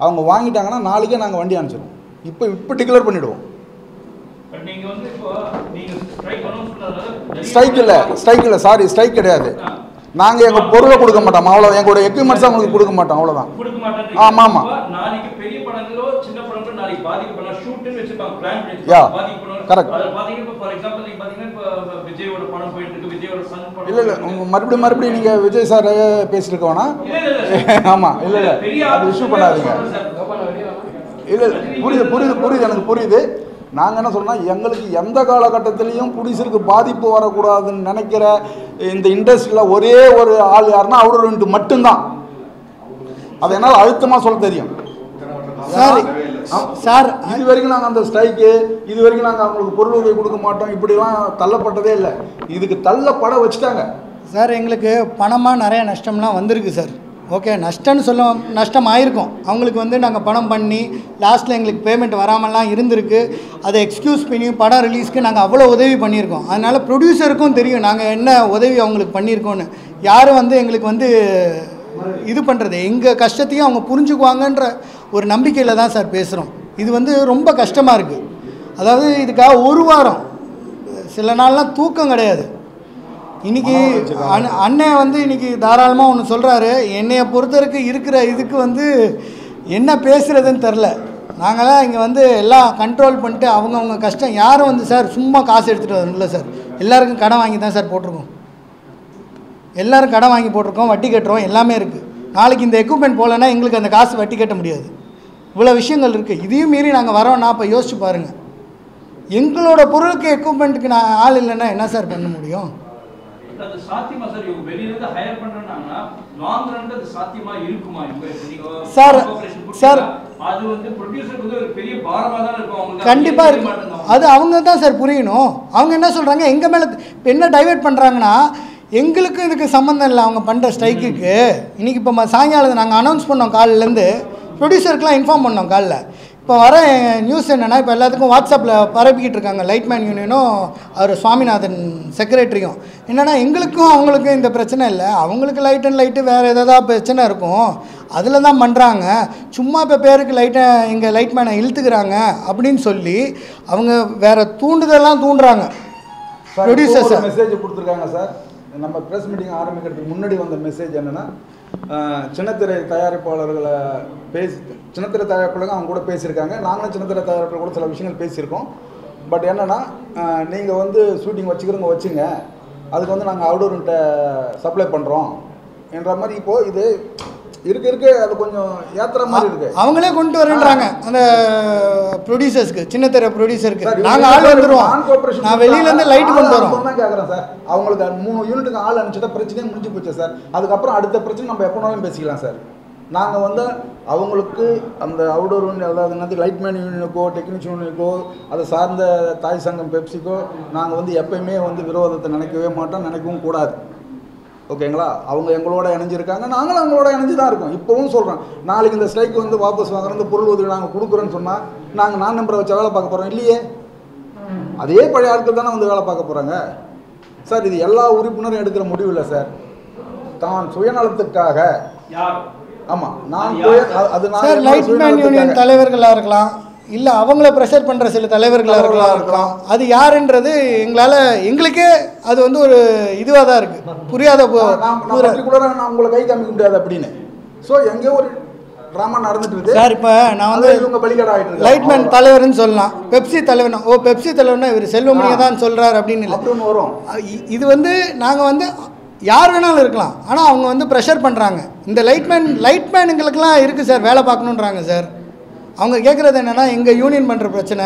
அவங்க வாங்கிட்டாங்கன்னா நாளைக்கே நாங்கள் வண்டி அனுப்பிச்சிடுவோம். இப்போ டிக்ளேர் பண்ணிவிடுவோம். ஸ்ட்ரைக் இல்லை சாரி, ஸ்ட்ரைக் கிடையாது. நாங்கள் எங்கள் பொருளை கொடுக்க மாட்டோம், அவ்வளோ. எங்களோட எக்யூப்மெண்ட்ஸ் அவங்களுக்கு கொடுக்க மாட்டோம், அவ்வளோதான். ஆமாம் ஆமாம். Yeah correct. இல்லை இல்லை, மறுபடியும் நீங்கள் விஜய் சார் பேசியிருக்க வேணாம். ஆமாம், இல்லை அது இஷ்யூ பண்ணாதீங்க. இல்லை புரியுது எனக்கு புரியுது. நாங்கள் என்ன சொல்கிறோம்னா, எங்களுக்கு எந்த காலகட்டத்திலையும் ப்ரொடியூசருக்கு பாதிப்பு வரக்கூடாதுன்னு நினைக்கிற இந்த இண்டஸ்ட்ரியில் ஒரே ஒரு ஆள் யாருன்னா அவுடோர் மட்டும்தான். அது என்னால் அழுத்தமாக சொல்ல தெரியும். சார் இது வரைக்கும் நாங்கள் அந்த ஸ்ட்ரைக்கு, இது வரைக்கும் நாங்கள் அவங்களுக்கு பொருள் உதவி கொடுக்க மாட்டோம், இப்படிலாம் தள்ளப்பட்டதே இல்லை. இதுக்கு தள்ளப்பட வச்சுட்டாங்க சார். எங்களுக்கு பணமாக நிறைய நஷ்டம்லாம் வந்திருக்கு சார். ஓகே, நஷ்டம் ஆயிருக்கும். அவங்களுக்கு நாங்கள் பணம் பண்ணி லாஸ்ட்டில் எங்களுக்கு பேமெண்ட் வராமலாம் இருந்திருக்கு. அதை எக்ஸ்கியூஸ் பண்ணி படம் ரிலீஸ்க்கு நாங்கள் அவ்வளோ உதவி பண்ணியிருக்கோம். அதனால் ப்ரொடியூசருக்கும் தெரியும் நாங்கள் என்ன உதவி அவங்களுக்கு பண்ணியிருக்கோன்னு. யாரும் எங்களுக்கு இது பண்ணுறது, எங்கள் கஷ்டத்தையும் அவங்க புரிஞ்சுக்குவாங்கன்ற ஒரு நம்பிக்கையில் தான் சார் பேசுகிறோம். இது ரொம்ப கஷ்டமாக இருக்குது. அதாவது இதுக்காக ஒரு வாரம், சில நாள்லாம் தூக்கம் கிடையாது. இன்றைக்கி அண்ணன் இன்றைக்கி தாராளமாக ஒன்று சொல்கிறாரு. என்னையை பொறுத்தவரைக்கும் இருக்கிற இதுக்கு என்ன பேசுகிறதுன்னு தெரில. நாங்களாம் இங்கே எல்லாம் கண்ட்ரோல் பண்ணிட்டு அவங்கவுங்க கஷ்டம். யாரும் சார் சும்மா காசு எடுத்துகிட்டு வரல சார். எல்லாருக்கும் கடன் வாங்கி தான் சார் போட்டிருக்கோம். எல்லோரும் கடன் வாங்கி போட்டிருக்கோம், வட்டி கட்டுறோம், எல்லாமே இருக்குது. நாளைக்கு இந்த எக்யூப்மெண்ட் போகலன்னா எங்களுக்கு அந்த காசு வட்டி கட்ட முடியாது. இவ்வளோ விஷயங்கள் இருக்குது. இதையும் மீறி நாங்கள் வரோன்னா அப்போ யோசிச்சு பாருங்கள். எங்களோட பொருளுக்கு எக்யூப்மெண்ட்டுக்கு ஆள் இல்லைன்னா என்ன சார் பண்ண முடியும்? சார் சார் கண்டிப்பாக இருக்கு. அது அவங்க தான் சார் புரியணும். அவங்க என்ன சொல்கிறாங்க, எங்கள் மேலே என்ன டைவர்ட் பண்ணுறாங்கன்னா, எங்களுக்கும் இதுக்கு சம்மந்தம் இல்லை. அவங்க பண்ணுற ஸ்ட்ரைக்குக்கு இன்றைக்கி இப்போ சாயங்காலம் நாங்கள் அனௌன்ஸ் பண்ணோம். காலிலேருந்து ப்ரொடியூசருக்கெலாம் இன்ஃபார்ம் பண்ணோம். காலில் இப்போ வர நியூஸ் என்னென்னா, இப்போ எல்லாத்துக்கும் வாட்ஸ்அப்பில் பரப்பிக்கிட்டு இருக்காங்க. லைட்மேன் யூனியனும் அவர் சுவாமிநாதன் செக்ரட்டரியும் என்னென்னா, எங்களுக்கும் அவங்களுக்கும் இந்த பிரச்சனை இல்லை. அவங்களுக்கு லைட்டு வேறு ஏதாவது பிரச்சனை இருக்கும், அதில் தான் பண்ணுறாங்க. சும்மா இப்போ பேருக்கு எங்கள் லைட்மேனை இழுத்துக்கிறாங்க அப்படின்னு சொல்லி அவங்க வேறு தூண்டுதெல்லாம் தூண்டுறாங்க. ப்ரொடியூசர்ஸ் மெசேஜ் கொடுத்துருக்காங்க சார். நம்ம ப்ரெஸ் மீட்டிங் ஆரம்பிக்கிறதுக்கு முன்னாடி வந்த மெசேஜ் என்னென்னா, சின்னத்திரை தயாரிப்பாளர்களை சின்னத்திரை தயாரிப்பாளர்கள் அவங்க கூட பேசியிருக்காங்க. நாங்களும் சின்னத்திரை தயாரிப்பாளர் கூட சில விஷயங்கள் பேசியிருக்கோம். பட் என்னென்னா, நீங்கள் ஷூட்டிங் வச்சுக்கிறவங்க வச்சுங்க, அதுக்கு நாங்கள் அவுடோர்கிட்ட சப்ளை பண்ணுறோம் என்ற மாதிரி இப்போது இது இருக்க அது கொஞ்சம் ஏற்றுற மாதிரி இருக்குது. அவங்களே கொண்டு வரேன்றாங்க அந்த ப்ரொடியூசர்ஸ்க்கு, சின்னத்திரை ப்ரொடியூசருக்கு. நாங்கள் ஆள் வந்துடுவோம், நான் வெளியிலேருந்து லைட் கொண்டு வரோம் தான் கேட்குறேன் சார். அவங்களுக்கு 3 யூனிட்டுக்கு ஆள் அனுப்பிச்சிட்டா பிரச்சனையே முடிஞ்சு போச்சு சார். அதுக்கப்புறம் அடுத்த பிரச்சனை நம்ம எப்போனாலும் பேசிக்கலாம் சார். நாங்கள் அவங்களுக்கு அந்த அவுடோர் அதாவது லைட்மேன் யூனியனுக்கோ டெக்னீஷியன் யூனியனுக்கோ அதை சார்ந்த தாய் சங்கம் பெப்சிக்கோ நாங்கள் எப்பயுமே விரோதத்தை நினைக்கவே மாட்டோம், நினைக்கவும் கூடாது. ஓகேங்களா? அவங்க எங்களோட இணைஞ்சிருக்காங்க, நாங்களும் அவங்களோட இணைஞ்சு தான் இருக்கோம். இப்போவும் சொல்கிறோம், நாளைக்கு இந்த ஸ்ட்ரைக் வாபஸ் வாங்குறோம், இந்த பொருள் உதவி நாங்கள் கொடுக்குறோன்னு சொன்னால் நாங்கள் நான் நம்பரை வச்சா வேலை பார்க்க போகிறோம் இல்லையே. அதே பழைய ஆட்கள் தானே வேலை பார்க்க போகிறாங்க சார். இது எல்லா உறுப்பினரும் எடுக்கிற முடிவு இல்லை சார். தான் சுயநலத்துக்காக. ஆமாம், நான் சார் லைட்மேன் யூனியன் தலைவர்களாக இருக்கலாம், இல்லை அவங்கள ப்ரெஷர் பண்ணுற சில தலைவர்களாக இருக்கலாம். அது யாருன்றது எங்களுக்கே அது ஒரு இதுவாக தான் இருக்குது. புரியாத கூட நான் உங்களை கை காமிக்க முடியாது அப்படின்னு. ஸோ எங்கேயோ ஒரு ட்ராமா நடந்துட்டு இருக்கு சார். இப்போ நான் இவங்க பலிகடா ஆகிட்டு லைட்மேன் தலைவர்னு சொல்லலாம், பெப்சி தலைவர்னா பெப்சி தலைவர்னா இவர் செல்வமணியை தான் சொல்கிறார் அப்படின்னு இல்லை. அப்படின்னு வரும். இது நாங்கள் யார் வேணாலும் இருக்கலாம், ஆனால் அவங்க ப்ரெஷர் பண்ணுறாங்க. இந்த லைட்மேனுங்களுக்கெல்லாம் இருக்குது சார், வேலை பார்க்கணுன்றாங்க சார். அவங்க கேட்குறது என்னென்னா, எங்கள் யூனியன் பண்ணுற பிரச்சனை,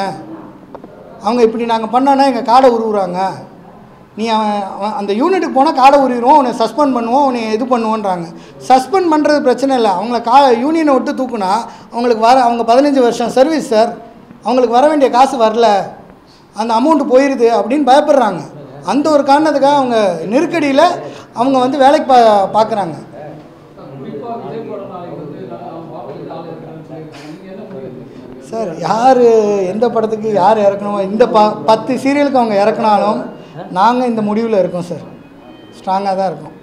அவங்க இப்படி நாங்கள் பண்ணோன்னா எங்கள் காடை உருவுறாங்க, நீ அந்த யூனிட்டுக்கு போனால் காடை உருவிடுவோம், உன்னை சஸ்பெண்ட் பண்ணுவோம், உன்னை இது பண்ணுவோன்றாங்க. சஸ்பெண்ட் பண்ணுறது பிரச்சனை இல்லை, அவங்கள யூனியனை விட்டு தூக்குனா அவங்க 15 வருஷம் சர்வீஸ் சார், அவங்களுக்கு வர வேண்டிய காசு வரல, அந்த அமௌண்ட்டு போயிடுது அப்படின்னு பயப்படுறாங்க. அந்த ஒரு காரணத்துக்காக அவங்க நெருக்கடியில் அவங்க வேலைக்கு பார்க்குறாங்க. சார் யார் எந்த படத்துக்கு யார் இறக்கணுமோ, இந்த 10 சீரியலுக்கு அவங்க இறக்குனாலும் நாங்கள் இந்த முடிவில் இருக்கோம் சார், ஸ்ட்ராங்காக தான் இருக்கோம்.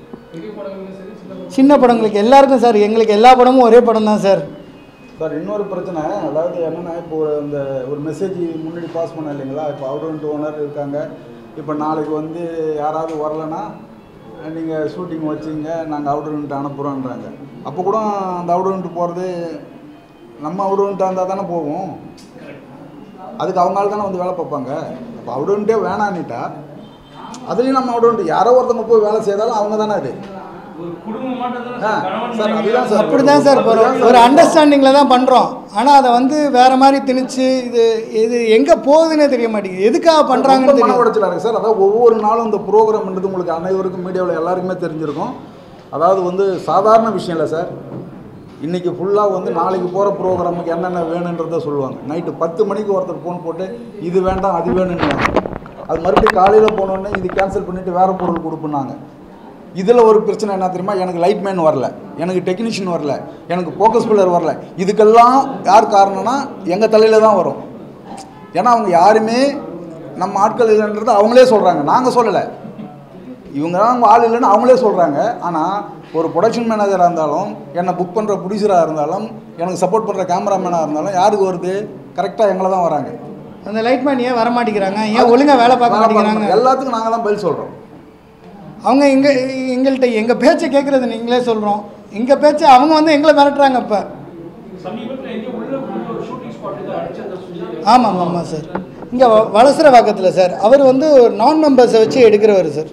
சின்ன படங்களுக்கு எல்லாருக்கும் சார், எங்களுக்கு எல்லா படமும் ஒரே படம் தான் சார். சார் இன்னொரு பிரச்சனை, அதாவது என்னென்னா இப்போ இந்த ஒரு மெசேஜ் முன்னாடி பாஸ் பண்ண இல்லைங்களா, இப்போ அவுட் ஓனர் இருக்காங்க, இப்போ நாளைக்கு வந்து யாராவது வரலைன்னா நீங்கள் ஷூட்டிங் வச்சிங்க நாங்கள் அவுட் அனுப்புகிறோன்றாங்க. அப்போ கூட அந்த அவுட் போகிறது நம்ம அவுட் இருந்தால் தானே போவோம், அதுக்கு அவங்களால தானே வந்து வேலை பார்ப்பாங்க. இப்போ அவுடே வேணான்னுட்டா அதுலேயும் நம்ம அவுட் யாரோ ஒருத்தவங்க போய் வேலை செய்தாலும் அவங்க தானே அது. சார் அப்படி தான் சார் போகிறோம், ஒரு அண்டர்ஸ்டாண்டிங்கில் தான் பண்ணுறோம். ஆனால் அதை வந்து வேறு மாதிரி திணிச்சு இது எங்கே போகுதுன்னே தெரிய மாட்டேங்குது, எதுக்காக பண்ணுறாங்கன்னு மன உடைச்சலாக இருக்குது சார். அதாவது ஒவ்வொரு நாளும் இந்த ப்ரோக்ராம்ன்றது உங்களுக்கு அனைவருக்கும் மீடியாவில் எல்லாருக்குமே தெரிஞ்சிருக்கும். அதாவது வந்து சாதாரண விஷயம் இல்லை சார். இன்றைக்கி ஃபுல்லாக வந்து நாளைக்கு போகிற ப்ரோக்ராமுக்கு என்னென்ன வேணுன்றதை சொல்லுவாங்க. நைட்டு 10 மணிக்கு ஒருத்தர் ஃபோன் போட்டு இது வேண்டாம் அது வேணும்னு, அது மறுபடியும் காலையில் போனோடனே இது கேன்சல் பண்ணிவிட்டு வேறு பொருள் கொடுப்புனாங்க. இதில் ஒரு பிரச்சனை என்ன தெரியுமா, எனக்கு லைட் மேன் வரல, எனக்கு டெக்னீஷியன் வரல, எனக்கு ஃபோக்கஸ் பில்லர் வரல. இதுக்கெல்லாம் யார் காரணம்னா எங்கள் தலையில் தான் வரும். ஏன்னா அவங்க யாருமே நம்ம ஆட்கள் இல்லைன்றது அவங்களே சொல்கிறாங்க, நாங்கள் சொல்லலை. இவங்க தான் அவங்க ஆள் இல்லைன்னு அவங்களே சொல்கிறாங்க. ஆனால் ஒரு ப்ரொடக்ஷன் மேனேஜராக இருந்தாலும், என்னை புக் பண்ணுற ப்ரொடியூசராக இருந்தாலும், எனக்கு சப்போர்ட் பண்ணுற கேமராமேனாக இருந்தாலும் யாருக்கு வருது, கரெக்டாக எங்களை தான் வராங்க. அந்த லைட்மேன் ஏன் வர மாட்டேங்கிறாங்க, ஏன் ஒழுங்காக வேலை பார்க்க மாட்டேங்கிறாங்க, எல்லாத்துக்கும் நாங்கள் தான் பதில் சொல்கிறோம். அவங்க எங்கள்கிட்ட எங்கள் பேச்சை கேட்குறது நீங்களே சொல்கிறோம், எங்கள் பேச்சை அவங்க வந்து எங்களை மிரட்டுறாங்க. இப்போ ஆமாம் ஆமாம் சார், இங்கே வளசரவாக்கத்தில் சார். அவர் வந்து ஒரு நான் மெம்பர்ஸை வச்சு எடுக்கிறவர் சார்,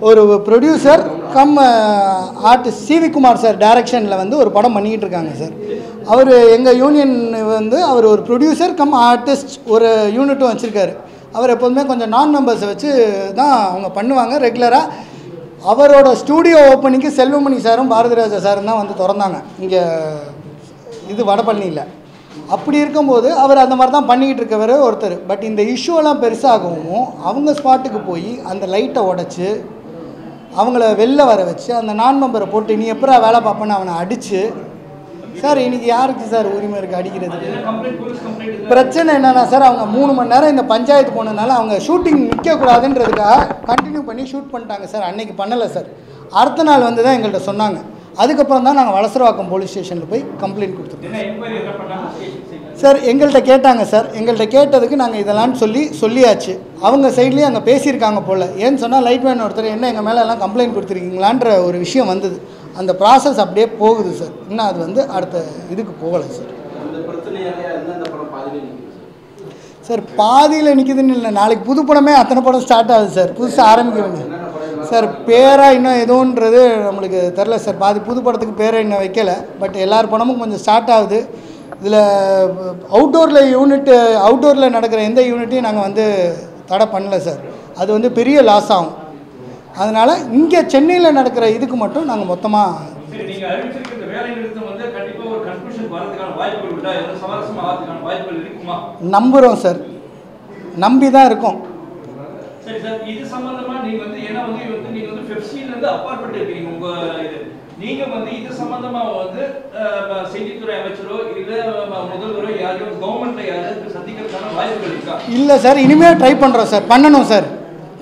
ஒரு producer cum artist C V Kumar sir டைரக்ஷனில் வந்து ஒரு படம் பண்ணிக்கிட்டு இருக்காங்க சார். அவர் எங்கள் யூனியன் வந்து அவர் ஒரு ப்ரொடியூசர் கம் ஆர்டிஸ்ட் ஒரு யூனிட்டும் வச்சுருக்காரு. அவர் எப்போதுமே கொஞ்சம் நான் மெம்பர்ஸை வச்சு தான் அவங்க பண்ணுவாங்க ரெகுலராக. அவரோட ஸ்டூடியோ ஓப்பனிங்க்கு செல்வமணி சாரும் பாரதிராஜா சாரும் தான் வந்து திறந்தாங்க இங்கே இது வடபழனியில். அப்படி இருக்கும்போது அவர் அந்த மாதிரி தான் பண்ணிக்கிட்டு இருக்கவர் ஒருத்தர். பட் இந்த இஷ்யூவெல்லாம் பெருசாகவும் அவங்க ஸ்பாட்டுக்கு போய் அந்த லைட்டை உடச்சி அவங்கள வெளில வர வச்சு அந்த நான் மெம்பரை போட்டு நீ எப்போ வேலை பார்ப்பேன்னு அவனை அடித்து, சார் இன்றைக்கி யாருக்கு சார் உரிமை இருக்குது அடிக்கிறது? பிரச்சனை என்னென்னா சார், அவங்க 3 மணி நேரம் இந்த பஞ்சாயத்து போனதுனால அவங்க ஷூட்டிங் நிற்கக்கூடாதுன்றதுக்காக கண்டினியூ பண்ணி ஷூட் பண்ணிட்டாங்க சார். அன்றைக்கி பண்ணலை சார், அடுத்த நாள் வந்து தான் எங்கள்கிட்ட சொன்னாங்க. அதுக்கப்புறம் தான் நாங்கள் வளசரவாக்கம் போலீஸ் ஸ்டேஷனில் போய் கம்ப்ளைண்ட் கொடுத்துருக்கோம் சார். எங்கள்கிட்ட கேட்டாங்க சார், எங்கள்கிட்ட கேட்டதுக்கு நாங்கள் இதெல்லாம் சொல்லியாச்சு. அவங்க சைட்லேயும் அங்கே பேசியிருக்காங்க போல். ஏன்னு சொன்னால் லைட்மேன் ஒருத்தர் என்ன எங்கள் மேலே எல்லாம் கம்ப்ளைண்ட் கொடுத்துருக்கீங்களான்ற ஒரு விஷயம் வந்தது. அந்த ப்ராசஸ் அப்படியே போகுது சார், இன்னும் அது வந்து அடுத்த இதுக்கு போகலை சார். சார் பாதியில் நிற்கிதுன்னு இல்லை, நாளைக்கு புது படமே அத்தனை படம் ஸ்டார்ட் ஆகுது சார், புதுசாக ஆரம்பிக்க வேண்டியது சார். பேராக இன்னும் எதுவுன்றது நம்மளுக்கு தெரில சார், பாதி புது படத்துக்கு பேரை இன்னும் வைக்கலை. பட் எல்லார் படமும் கொஞ்சம் ஸ்டார்ட் ஆகுது. இதில் அவுட்டோரில் நடக்கிற எந்த யூனிட்டையும் நாங்கள் வந்து தடை பண்ணல சார், அது வந்து பெரிய லாஸ் ஆகும். அதனால் இங்கே சென்னையில் நடக்கிற இதுக்கு மட்டும் நாங்கள் மொத்தமாக நம்புகிறோம் சார், நம்பி தான் இருக்கோம். சரி சார், இது சம்பந்தமா நீங்க வந்து ஏன்னா வந்து நீங்க வந்து பெப்சில இருந்து அப்பாற்பட்டு இருக்கீங்க. நீங்க வந்து இது சம்பந்தமா வந்து செய்தித்துறை அமைச்சரோ இல்ல முதல்வரோ யாரையும் கவர்மெண்ட்ல யாராவது சந்திக்கிறதுக்கான வாய்ப்புகள் இருக்கா? இல்லை சார், இனிமேல் ட்ரை பண்ணுறோம் சார், பண்ணணும் சார்,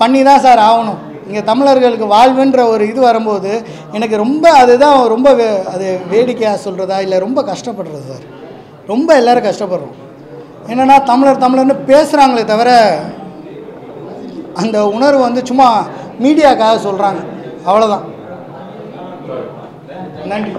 பண்ணி தான் சார் ஆகணும். இங்கே தமிழர்களுக்கு வாழ்வுன்ற ஒரு இது வரும்போது எனக்கு ரொம்ப அதுதான் ரொம்ப அது வேடிக்கையாக சொல்கிறதா இல்லை ரொம்ப கஷ்டப்படுறது சார். ரொம்ப எல்லோரும் கஷ்டப்படுறோம். என்னென்னா தமிழர்னு பேசுகிறாங்களே தவிர அந்த உணர்வு வந்து சும்மா மீடியாக்காக சொல்கிறாங்க, அவ்வளோதான். நன்றி.